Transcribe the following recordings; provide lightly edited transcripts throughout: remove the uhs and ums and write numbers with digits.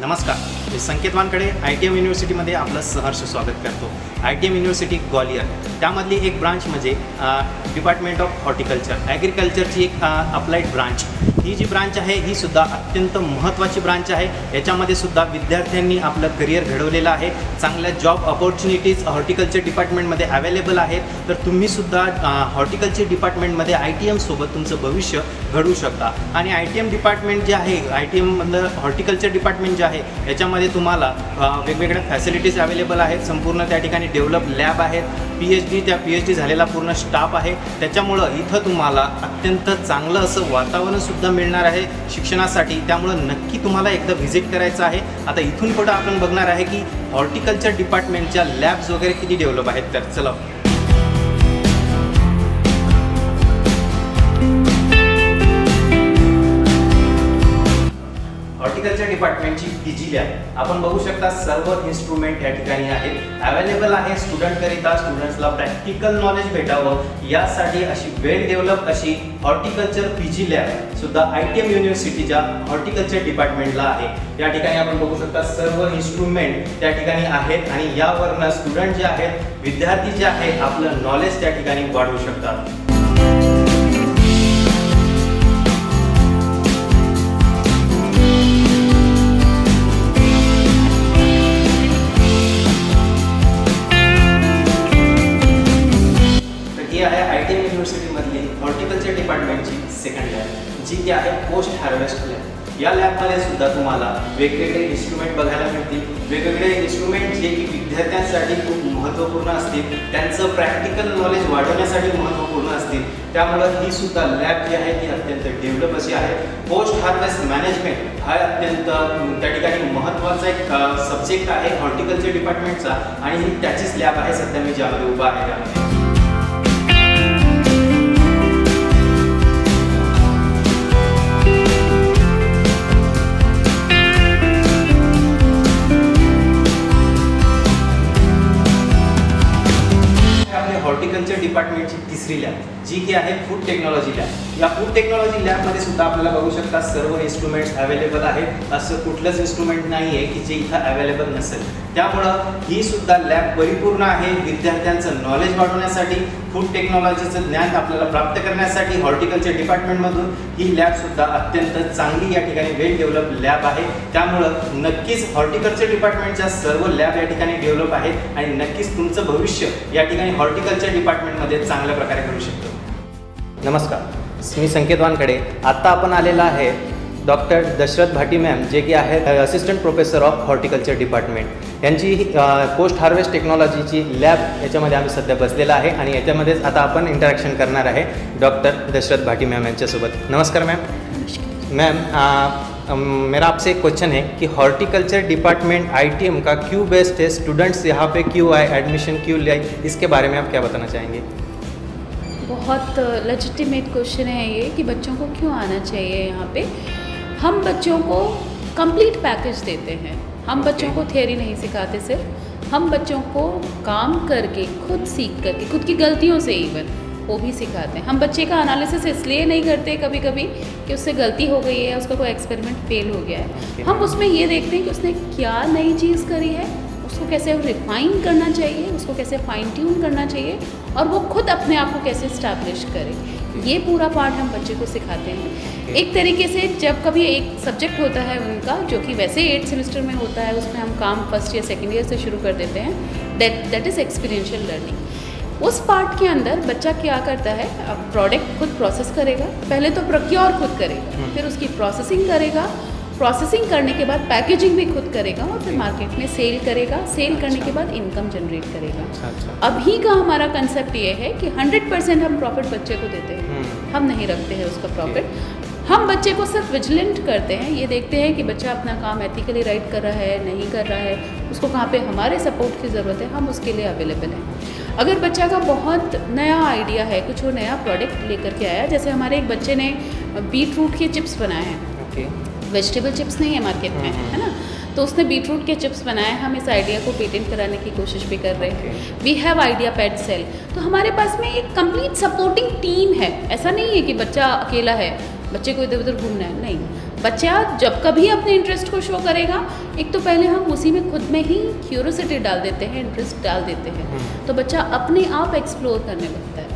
नमस्कार, मी संकेत वानकडे ITM युनिव्हर्सिटीमध्ये आपलं सहर्ष स्वागत करतो। ITM युनिव्हर्सिटी ग्वालियर त्यामधली एक ब्रांच म्हणजे डिपार्टमेंट ऑफ हॉर्टिकल्चर, ॲग्रिकल्चरची एक अप्लाइड ब्रांच। ही जी ब्रांच आहे ही सुद्धा अत्यंत महत्त्वाची ब्रांच आहे। याच्यामध्ये सुद्धा विद्यार्थ्यांनी आपलं करिअर घडवलेलं आहे। चांगल्या जॉब अपॉर्च्युनिटीज हॉर्टिकल्चर डिपार्टमेंटमध्ये अवेलेबल आहेत। तर तुम्ही सुद्धा हॉर्टिकल्चर डिपार्टमेंटमध्ये ITM सोबत तुमचं भविष्य घडवू शकता। आणि ITM डिपार्टमेंट जे आहे, ITM मधलं हॉर्टिकल्चर डिपार्टमेंट जे आहे याच्यामध्ये तुम्हाला वेगवेगळ्या फॅसिलिटीज अवेलेबल आहेत। संपूर्ण त्या ठिकाणी डेव्हलप लॅब आहेत, PhD झालेला पूर्ण स्टाफ आहे। त्याच्यामुळं इथं तुम्हाला अत्यंत चांगलं असं वातावरण सुद्धा मिळणार आहे शिक्षणासाठी। त्यामुळं नक्की तुम्हाला एकदा व्हिजिट करायचं आहे। आता इथून पुढे आपण बघणार आहे की हॉर्टिकल्चर डिपार्टमेंटच्या लॅब्स वगैरे किती डेव्हलप आहेत। तर चला, हॉर्टिकल्चर डिपार्टमेंटची PG लॅब आपण बघू शकता। सर्व इन्स्ट्रुमेंट या ठिकाणी आहेत, अवेलेबल आहे स्टुडंटकरिता। स्टुडंट्सला प्रॅक्टिकल नॉलेज भेटावं यासाठी अशी वेल डेव्हलप अशी हॉर्टिकल्चर PG लॅब सुद्धा ITM युनिव्हर्सिटीच्या हॉर्टिकल्चर डिपार्टमेंटला आहे। या ठिकाणी आपण बघू शकता सर्व इन्स्ट्रुमेंट त्या ठिकाणी आहेत आणि यावरनं स्टुडंट जे आहेत, विद्यार्थी जे आहेत, आपलं नॉलेज त्या ठिकाणी वाढवू शकतात। ITM युनिव्हर्सिटीमधली हॉर्टिकल्चर डिपार्टमेंटची सेकंड लॅब जी की आहे पोस्ट हार्वेस्ट लॅब। या लॅबमध्ये सुद्धा तुम्हाला वेगवेगळे इन्स्ट्रुमेंट बघायला मिळतील। वेगवेगळे इन्स्ट्रुमेंट जे की विद्यार्थ्यांसाठी खूप महत्त्वपूर्ण असतील, त्यांचं प्रॅक्टिकल नॉलेज वाढवण्यासाठी महत्त्वपूर्ण असतील। त्यामुळं ही सुद्धा लॅब जी आहे ती अत्यंत डेव्हलप अशी आहे। पोस्ट हार्वेस्ट मॅनेजमेंट हा अत्यंत त्या ठिकाणी महत्त्वाचा एक सब्जेक्ट आहे हॉर्टिकल्चर डिपार्टमेंटचा आणि ही त्याचीच लॅब आहे सध्या मी ज्यामध्ये उभा आहे त्यामध्ये। हॉर्टिकल्चर डिपार्टमेंटची तिसरी लॅब जी की आहे फूड टेक्नॉलॉजी लॅब। या फूड टेक्नॉलॉजी लॅबमध्ये सुद्धा आपल्याला बघू शकता सर्व इन्स्ट्रुमेंट्स अवेलेबल आहेत। असं कुठलंच इन्स्ट्रुमेंट नाही आहे की जे इथं अवेलेबल नसेल। त्यामुळं ही सुद्धा लॅब परिपूर्ण आहे विद्यार्थ्यांचं नॉलेज वाढवण्यासाठी, फूड टेक्नॉलॉजीचं ज्ञान आपल्याला प्राप्त करण्यासाठी। हॉर्टिकल्चर डिपार्टमेंटमधून ही लॅब सुद्धा अत्यंत चांगली या ठिकाणी वेल डेव्हलप लॅब आहे। त्यामुळं नक्कीच हॉर्टिकल्चर डिपार्टमेंटच्या सर्व लॅब या ठिकाणी डेव्हलप आहेत आणि नक्कीच तुमचं भविष्य या ठिकाणी हॉर्टिकल्चर डिपार्टमेंटमध्ये चांगल्या प्रकारे घडू शकतो। नमस्कार, मी संकेत वानकडे। आत्ता आपण आलेला आहे डॉक्टर दशरथ भाटी मॅम जे की आहेत assistant professor of horticulture department. यांची पोस्ट हार्वेस्ट टेक्नॉलॉजीची लॅब याच्यामध्ये आम्ही सध्या बसलेला आहे आणि याच्यामध्येच आता आपण इंटरॅक्शन करणार आहे डॉक्टर दशरथ भाटी मैम यांच्यासोबत। नमस्कार मैम। मैम, मेरा आपसे एक क्वेश्चन है कि हॉर्टिकल्चर डिपार्टमेंट ITM का क्यों बेस्ट है, स्टूडेंट्स यहाँ पे क्यों आए, एडमिशन क्यों ले, इसके बारे में आप क्या बताना चाहेंगे? बहुत लेजिटिमेट क्वेश्चन है ये कि बच्चों को क्यों आना चाहिए यहाँ पे। हम बच्चों को कंप्लीट पैकेज देते हैं। हम बच्चों को थियरी नहीं सिखाते सिर्फ, हम बच्चों को काम करके, खुद सीख करके, खुद की गलतियों से इवन वो भी सिखाते हैं। हम बच्चे का एनालिसिस इसलिए नहीं करते कभी कभी कि उससे गलती हो गई है, उसका कोई एक्सपेरिमेंट फेल हो गया है। हम उसमें ये देखते हैं कि उसने क्या नई चीज़ करी है, उसको कैसे रिफाइन करना चाहिए, उसको कैसे फाइन ट्यून करना चाहिए और वो खुद अपने आप को कैसे इस्टेब्लिश करे। ये पूरा पार्ट हम बच्चे को सिखाते हैं। एक तरीके से जब कभी एक सब्जेक्ट होता है उनका जो कि वैसे 8th सेमेस्टर में होता है, उसमें हम काम फर्स्ट या सेकेंड ईयर से शुरू कर देते हैं। That is experiential learning. उस पार्ट के अंदर बच्चा क्या करता है, अब प्रोडक्ट खुद प्रोसेस करेगा, पहले तो प्रोक्योर खुद करेगा, फिर उसकी प्रोसेसिंग करेगा, प्रोसेसिंग करने के बाद पैकेजिंग भी खुद करेगा और फिर मार्केट में सेल करेगा। सेल करने के बाद इनकम जनरेट करेगा। अभी का हमारा कंसेप्ट ये है कि 100% हम प्रॉफिट बच्चे को देते हैं, हम नहीं रखते हैं उसका प्रॉफिट। हम बच्चे को सिर्फ विजिलेंट करते हैं, ये देखते हैं कि बच्चा अपना काम एथिकली राइट कर रहा है, नहीं कर रहा है, उसको कहाँ पे हमारे सपोर्ट की ज़रूरत है, हम उसके लिए अवेलेबल हैं। अगर बच्चा का बहुत नया आइडिया है, कुछ वो नया प्रोडक्ट लेकर के आया, जैसे हमारे एक बच्चे ने बीट रूट के चिप्स बनाए हैं। वेजिटेबल चिप्स नहीं है मार्केट में, है ना, तो उसने बीटरूट के चिप्स बनाए। हम इस आइडिया को पेटेंट कराने की कोशिश भी कर रहे हैं। We have idea pet cell. तो हमारे पास में एक कंप्लीट सपोर्टिंग टीम है। ऐसा नहीं है कि बच्चा अकेला है, बच्चे को इधर उधर घूमना है, नहीं। बच्चा जब कभी अपने इंटरेस्ट को शो करेगा, एक तो पहले हम उसी में खुद में ही क्यूरोसिटी डाल देते हैं, इंटरेस्ट डाल देते हैं, तो बच्चा अपने आप एक्सप्लोर करने लगता है।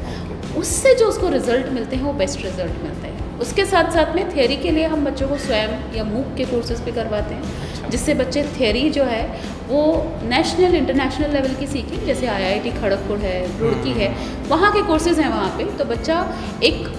उससे जो उसको रिजल्ट मिलते हैं वो बेस्ट रिजल्ट मिलते हैं। उसके साथ साथ में थियरी के लिए हम बच्चों को स्वयं या मूक के कोर्सेज भी करवाते हैं, जिससे बच्चे थियरी जो है वो नेशनल इंटरनेशनल लेवल की सीखें। जैसे IIT खड़गपुर है, रुड़की है, वहाँ के कोर्सेज हैं वहाँ पे, तो बच्चा एक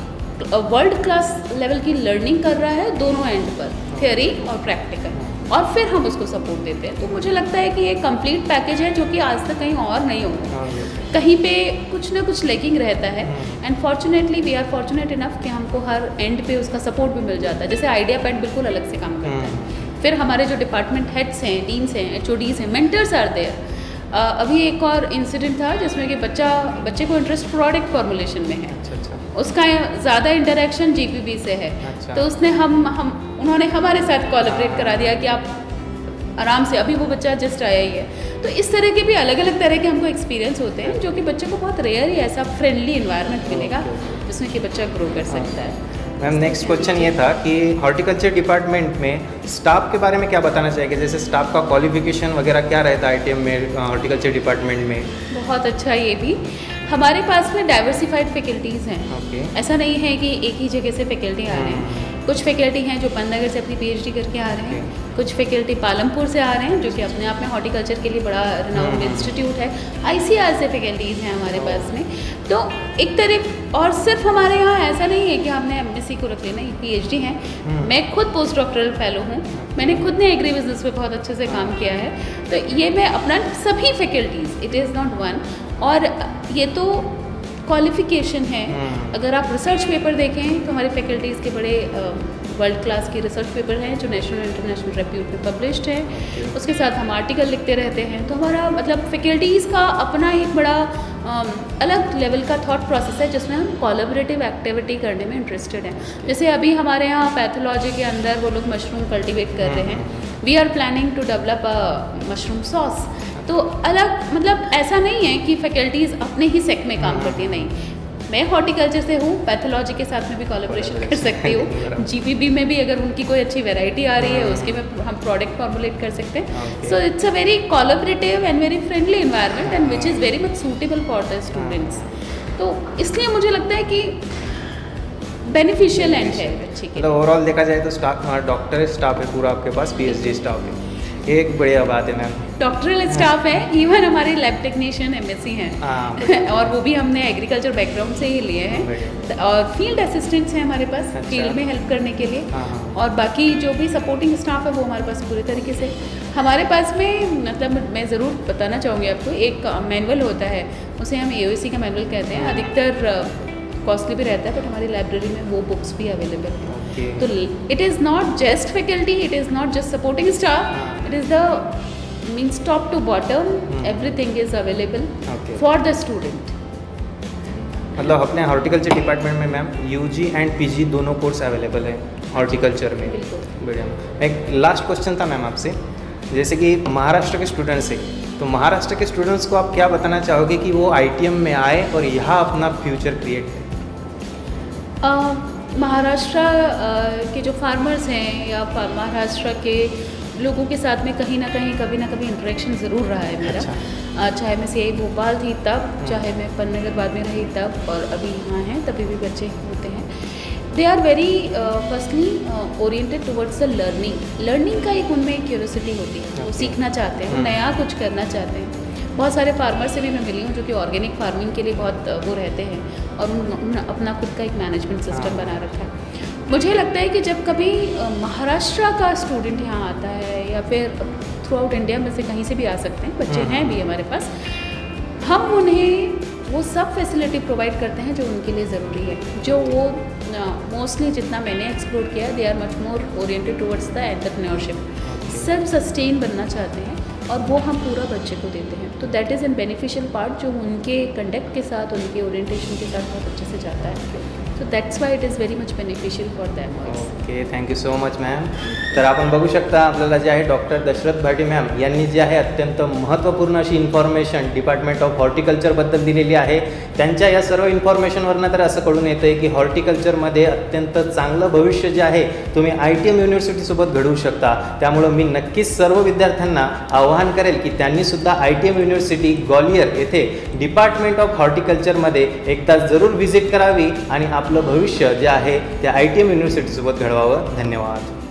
वर्ल्ड क्लास लेवल की लर्निंग कर रहा है दोनों एंड पर, थियरी और प्रैक्टिकल, और फिर हम उसको सपोर्ट देते हैं। तो मुझे लगता है कि ये कंप्लीट पैकेज है जो कि आज तक कहीं और नहीं होगा, कहीं पे कुछ ना कुछ लैकिंग रहता है। And fortunately we are fortunate enough कि हमको हर एंड पे उसका सपोर्ट भी मिल जाता है। जैसे आइडिया पैड बिल्कुल अलग से काम करता है। फिर हमारे जो डिपार्टमेंट हेड्स हैं, डीन्स हैं, HODs हैं, मेंटर्स आर देयर। अभी एक और इंसिडेंट था जिसमें कि बच्चे को इंटरेस्ट प्रोडक्ट फॉर्मुलेशन में है। उसका ज़्यादा इंटरेक्शन GPB से है। तो उसने उन्होंने हमारे साथ कोलैबोरेट करा दिया कि आप आराम से, अभी वो बच्चा जस्ट आया ही है। तो इस तरह के भी अलग अलग तरह के हमको एक्सपीरियंस होते हैं, जो कि बच्चे को बहुत रेयर ही ऐसा फ्रेंडली इन्वायरमेंट मिलेगा जिसमें कि बच्चा ग्रो कर सकता है। मैम नेक्स्ट क्वेश्चन ये था कि हॉर्टिकल्चर डिपार्टमेंट में स्टाफ के बारे में क्या बताना चाहिए, जैसे स्टाफ का क्वालिफिकेशन वगैरह क्या रहता है ITM में, हॉर्टिकल्चर डिपार्टमेंट में? बहुत अच्छा, ये भी हमारे पास में डाइवर्सिफाइड फैकल्टीज़ हैं। ऐसा नहीं है कि एक ही जगह से फैकल्टी आ रहे हैं। कुछ फैकल्टी हैं जो पन्नागर से अपनी PhD करके आ रहे हैं, कुछ फैकल्टी पालमपुर से आ रहे हैं जो कि अपने आप में हॉर्टिकल्चर के लिए बड़ा रिनाउंड इंस्टीट्यूट है। ICR से फैकल्टीज़ हैं हमारे पास में। तो एक तरफ, और सिर्फ हमारे यहाँ ऐसा नहीं है कि हमने MSc को रख लेना, PhD हैं। मैं खुद पोस्ट डॉक्टरल फेलो हूँ, मैंने खुद ने एग्री बिजनेस पे बहुत अच्छे से काम किया है। तो ये मैं अपना सभी faculties, it is not one, और ये तो क्वालिफिकेशन है। अगर आप रिसर्च पेपर देखें तो हमारे फैकल्टीज़ के बड़े वर्ल्ड क्लास के रिसर्च पेपर हैं जो नेशनल इंटरनेशनल रेप्यूट में पब्लिश्ड हैं। उसके साथ हम आर्टिकल लिखते रहते हैं। तो हमारा मतलब फैकल्टीज़ का अपना एक बड़ा अलग लेवल का थॉट प्रोसेस है जिसमें हम कोलैबोरेटिव एक्टिविटी करने में इंटरेस्टेड हैं। जैसे अभी हमारे यहाँ पैथोलॉजी के अंदर वो लोग मशरूम कल्टिवेट कर रहे हैं। We are planning to develop a mushroom sauce. तो अलग, मतलब ऐसा नहीं है कि फैकल्टीज़ अपने ही सेक्ट में काम करती है, नहीं। मैं हॉर्टिकल्चर से हूँ, पैथोलॉजी के साथ में भी कोलैबोरेशन कर सकती हूँ। GPB में भी अगर उनकी कोई अच्छी वैरायटी आ रही है उसके में हम प्रोडक्ट फॉर्मुलेट कर सकते हैं। So it's a very collaborative and very friendly environment and which is very much suitable for the students. तो इसलिए मुझे लगता है कि बेनिफिशियल एंड है अच्छी के। ओवरऑल देखा जाए तो स्टाफ, डॉक्टर स्टाफ है पूरा आपके पास, PhD स्टाफ है, एक बढ़िया बात है मैम। डॉक्टरल स्टाफ है, इवन हमारे लैब टेक्नीशियन MSc हैं और वो भी हमने एग्रीकल्चर बैकग्राउंड से ही लिए हैं। और फील्ड असिस्टेंट्स हैं हमारे पास, फील्ड में हेल्प करने के लिए। और बाकी जो भी सपोर्टिंग स्टाफ है वो हमारे पास पूरे तरीके से। हमारे पास में, मतलब मैं ज़रूर बताना चाहूँगी आपको, एक मैनुअल होता है, उसे हम AOC का मैनुअल कहते हैं। अधिकतर कॉस्टली भी रहता है, बट हमारी लाइब्रेरी में वो बुक्स भी अवेलेबल हैं। तो it is not just faculty, it is not just supporting staff, it is the means top to bottom, everything is available for the student. मतलब अपने हॉर्टिकल्चर डिपार्टमेंट में मैम UG एंड PG दोनों course available है horticulture में। बढ़िया। एक last question था ma'am आपसे, जैसे कि महाराष्ट्र के स्टूडेंट्स है, तो महाराष्ट्र के स्टूडेंट्स को आप क्या बताना चाहोगे कि वो ITM में आए और यहाँ अपना फ्यूचर क्रिएट करें? महाराष्ट्र के जो फार्मर्स हैं या महाराष्ट्र के लोगों के साथ में कहीं ना कहीं कभी ना कभी इंटरेक्शन ज़रूर रहा है मेरा। चाहे मैं CI भोपाल थी तब, चाहे मैं पन्नागर बाद में रही तब, और अभी यहाँ हैं तभी भी बच्चे होते हैं। They are very firstly oriented towards the learning का एक उनमें क्यूरियोसिटी होती है, वो सीखना चाहते हैं, नया कुछ करना चाहते हैं। बहुत सारे फार्मर से भी मैं मिली हूँ जो कि ऑर्गेनिक फार्मिंग के लिए बहुत वो रहते हैं और उन्होंने अपना खुद का एक मैनेजमेंट सिस्टम बना रखा है। मुझे लगता है कि जब कभी महाराष्ट्र का स्टूडेंट यहाँ आता है या फिर थ्रू आउट इंडिया में से कहीं से भी आ सकते हैं, बच्चे हैं भी हमारे पास, हम उन्हें वो सब फैसिलिटी प्रोवाइड करते हैं जो उनके लिए ज़रूरी है। जो वो मोस्टली जितना मैंने एक्सप्लोर किया, they are much more oriented towards the entrepreneurship, self sustain बनना चाहते हैं और वो हम पूरा बच्चे को देते हैं। तो that is an beneficial part जो उनके कंडक्ट के साथ, उनके ओरिएंटेशन के साथ बहुत अच्छे से जाता है। So that's why it is very much beneficial for them also. Okay, thank you so much ma'am. तर आपण बघू शकता आपल्याला जे आहे डॉक्टर दशरथ भाटी मॅम यांनी जे आहे अत्यंत महत्त्वपूर्ण अशी इन्फॉर्मेशन डिपार्टमेंट ऑफ हॉर्टिकल्चरबद्दल दिलेली आहे. त्यांच्या या सर्व इन्फॉर्मेशनवरनं तर असं कळून येतं आहे की हॉर्टिकल्चरमध्ये अत्यंत चांगलं भविष्य जे आहे तुम्ही ITM युनिव्हर्सिटीसोबत घडवू शकता. त्यामुळं मी नक्कीच सर्व विद्यार्थ्यांना आवाहन करेल की त्यांनीसुद्धा ITM युनिव्हर्सिटी ग्वालियर येथे डिपार्टमेंट ऑफ हॉर्टिकल्चरमध्ये एकदा जरूर व्हिजिट करावी आणि आपलं भविष्य जे आहे त्या ITM युनिव्हर्सिटीसोबत घडवावं. धन्यवाद.